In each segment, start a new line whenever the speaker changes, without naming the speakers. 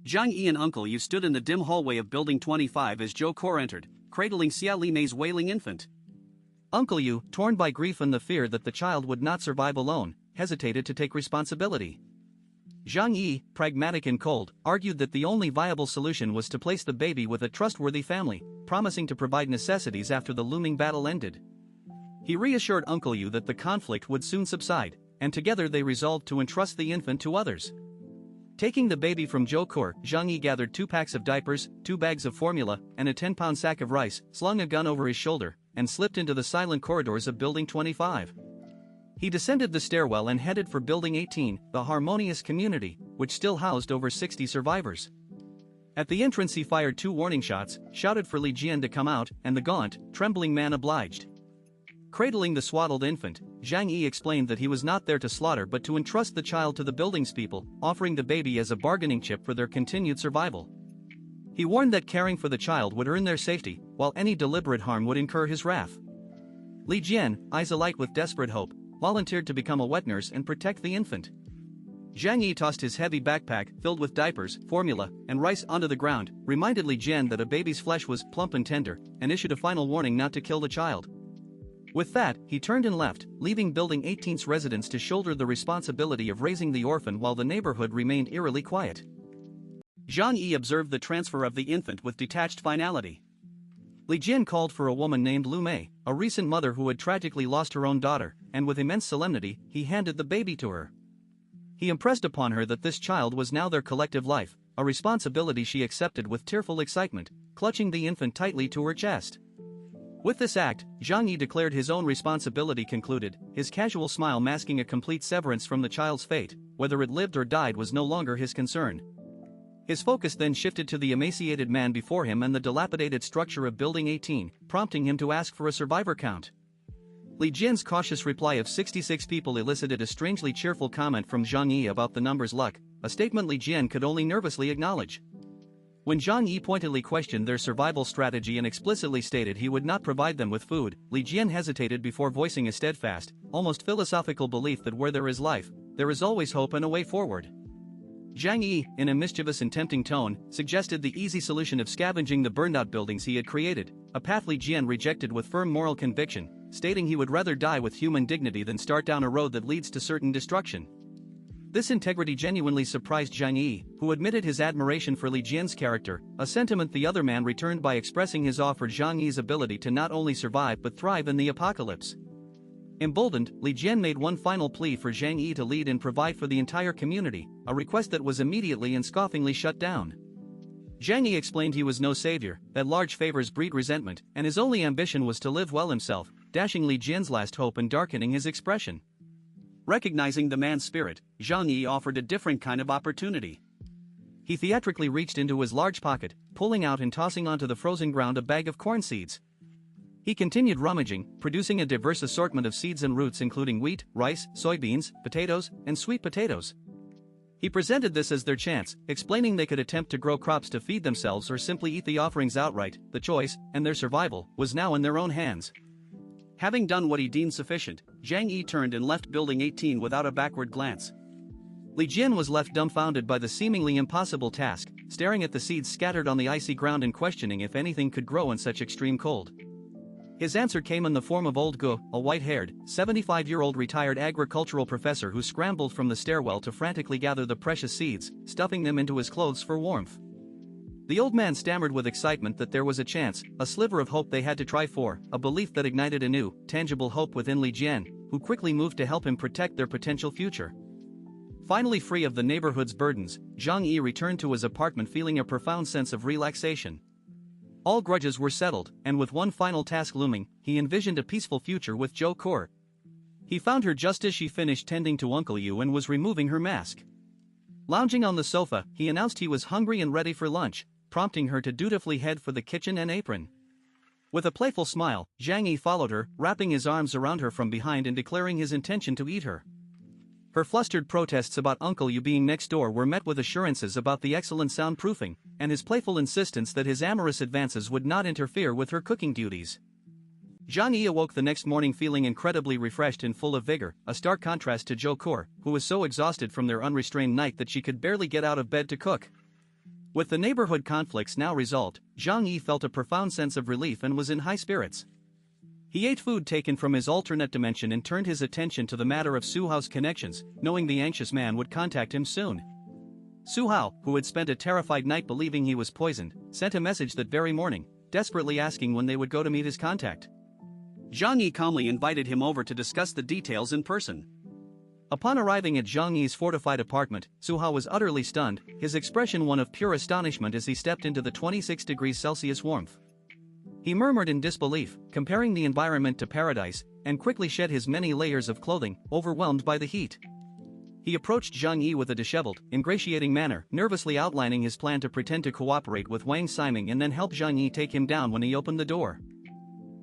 Zhang Yi and Uncle Yu stood in the dim hallway of Building 25 as Zhou Kor entered, cradling Xia Li Mei's wailing infant.
Uncle Yu, torn by grief and the fear that the child would not survive alone, hesitated to take responsibility. Zhang Yi, pragmatic and cold, argued that the only viable solution was to place the baby with a trustworthy family, promising to provide necessities after the looming battle ended. He reassured Uncle Yu that the conflict would soon subside, and together they resolved to entrust the infant to others. Taking the baby from Zhou Kor, Zhang Yi gathered 2 packs of diapers, 2 bags of formula, and a 10-pound sack of rice, slung a gun over his shoulder, and slipped into the silent corridors of Building 25. He descended the stairwell and headed for Building 18, the harmonious community, which still housed over 60 survivors. At the entrance he fired 2 warning shots, shouted for Li Jian to come out, and the gaunt, trembling man obliged. Cradling the swaddled infant, Zhang Yi explained that he was not there to slaughter but to entrust the child to the building's people, offering the baby as a bargaining chip for their continued survival. He warned that caring for the child would earn their safety, while any deliberate harm would incur his wrath. Li Jian, eyes alight with desperate hope, volunteered to become a wet nurse and protect the infant. Zhang Yi tossed his heavy backpack, filled with diapers, formula, and rice onto the ground, reminded Li Jian that a baby's flesh was plump and tender, and issued a final warning not to kill the child. With that, he turned and left, leaving Building 18's residents to shoulder the responsibility of raising the orphan while the neighborhood remained eerily quiet.
Zhang Yi observed the transfer of the infant with detached finality.
Li Jian called for a woman named Lu Mei, a recent mother who had tragically lost her own daughter, and with immense solemnity, he handed the baby to her. He impressed upon her that this child was now their collective life, a responsibility she accepted with tearful excitement, clutching the infant tightly to her chest. With this act, Zhang Yi declared his own responsibility concluded, his casual smile masking a complete severance from the child's fate. Whether it lived or died was no longer his concern. His focus then shifted to the emaciated man before him and the dilapidated structure of Building 18, prompting him to ask for a survivor count. Li Jian's cautious reply of 66 people elicited a strangely cheerful comment from Zhang Yi about the number's luck, a statement Li Jian could only nervously acknowledge. When Zhang Yi pointedly questioned their survival strategy and explicitly stated he would not provide them with food, Li Jian hesitated before voicing a steadfast, almost philosophical belief that where there is life, there is always hope and a way forward. Zhang Yi, in a mischievous and tempting tone, suggested the easy solution of scavenging the burned-out buildings he had created, a path Li Jian rejected with firm moral conviction, stating he would rather die with human dignity than start down a road that leads to certain destruction. This integrity genuinely surprised Zhang Yi, who admitted his admiration for Li Jian's character, a sentiment the other man returned by expressing his awe for Zhang Yi's ability to not only survive but thrive in the apocalypse. Emboldened, Li Jian made one final plea for Zhang Yi to lead and provide for the entire community, a request that was immediately and scoffingly shut down. Zhang Yi explained he was no savior, that large favors breed resentment, and his only ambition was to live well himself, dashing Li Jian's last hope and darkening his expression.
Recognizing the man's spirit, Zhang Yi offered a different kind of opportunity.
He theatrically reached into his large pocket, pulling out and tossing onto the frozen ground a bag of corn seeds. He continued rummaging, producing a diverse assortment of seeds and roots including wheat, rice, soybeans, potatoes, and sweet potatoes. He presented this as their chance, explaining they could attempt to grow crops to feed themselves or simply eat the offerings outright. The choice, and their survival, was now in their own hands.
Having done what he deemed sufficient, Zhang Yi turned and left Building 18 without a backward glance.
Li Jian was left dumbfounded by the seemingly impossible task, staring at the seeds scattered on the icy ground and questioning if anything could grow in such extreme cold. His answer came in the form of old Gu, a white-haired, 75-year-old retired agricultural professor who scrambled from the stairwell to frantically gather the precious seeds, stuffing them into his clothes for warmth. The old man stammered with excitement that there was a chance, a sliver of hope they had to try for, a belief that ignited a new, tangible hope within Li Jian, who quickly moved to help him protect their potential future. Finally free of the neighborhood's burdens, Zhang Yi returned to his apartment feeling a profound sense of relaxation. All grudges were settled, and with one final task looming, he envisioned a peaceful future with Zhou Kor. He found her just as she finished tending to Uncle Yu and was removing her mask. Lounging on the sofa, he announced he was hungry and ready for lunch, prompting her to dutifully head for the kitchen and apron. With a playful smile, Zhang Yi followed her, wrapping his arms around her from behind and declaring his intention to eat her. Her flustered protests about Uncle Yu being next door were met with assurances about the excellent soundproofing, and his playful insistence that his amorous advances would not interfere with her cooking duties. Zhang Yi awoke the next morning feeling incredibly refreshed and full of vigor, a stark contrast to Zhou Kor, who was so exhausted from their unrestrained night that she could barely get out of bed to cook. With the neighborhood conflicts now resolved, Zhang Yi felt a profound sense of relief and was in high spirits. He ate food taken from his alternate dimension and turned his attention to the matter of Su Hao's connections, knowing the anxious man would contact him soon. Su Hao, who had spent a terrified night believing he was poisoned, sent a message that very morning, desperately asking when they would go to meet his contact.
Zhang Yi calmly invited him over to discuss the details in person.
Upon arriving at Zhang Yi's fortified apartment, Su Hao was utterly stunned, his expression one of pure astonishment as he stepped into the 26 degrees Celsius warmth. He murmured in disbelief, comparing the environment to paradise, and quickly shed his many layers of clothing, overwhelmed by the heat. He approached Zhang Yi with a disheveled, ingratiating manner, nervously outlining his plan to pretend to cooperate with Wang Ximing and then help Zhang Yi take him down when he opened the door.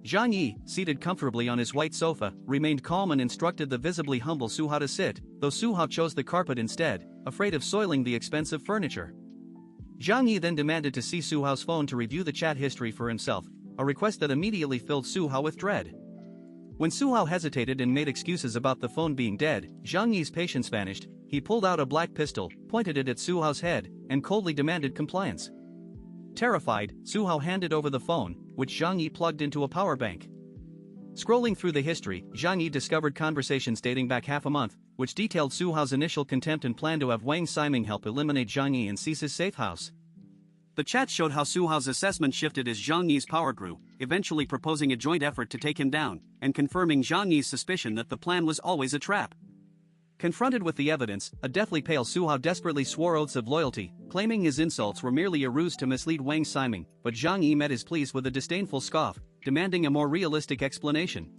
Zhang Yi, seated comfortably on his white sofa, remained calm and instructed the visibly humble Su Hao to sit, though Su Hao chose the carpet instead, afraid of soiling the expensive furniture. Zhang Yi then demanded to see Su Hao's phone to review the chat history for himself, a request that immediately filled Su Hao with dread. When Su Hao hesitated and made excuses about the phone being dead, Zhang Yi's patience vanished. He pulled out a black pistol, pointed it at Su Hao's head, and coldly demanded compliance. Terrified, Su Hao handed over the phone, which Zhang Yi plugged into a power bank. Scrolling through the history, Zhang Yi discovered conversations dating back half a month, which detailed Su Hao's initial contempt and plan to have Wang Ximing help eliminate Zhang Yi and seize his safe house.
The chat showed how Su Hao's assessment shifted as Zhang Yi's power grew, eventually proposing a joint effort to take him down, and confirming Zhang Yi's suspicion that the plan was always a trap. Confronted with the evidence, a deathly pale Su Hao desperately swore oaths of loyalty, claiming his insults were merely a ruse to mislead Wang Ximing, but Zhang Yi met his pleas with a disdainful scoff, demanding a more realistic explanation.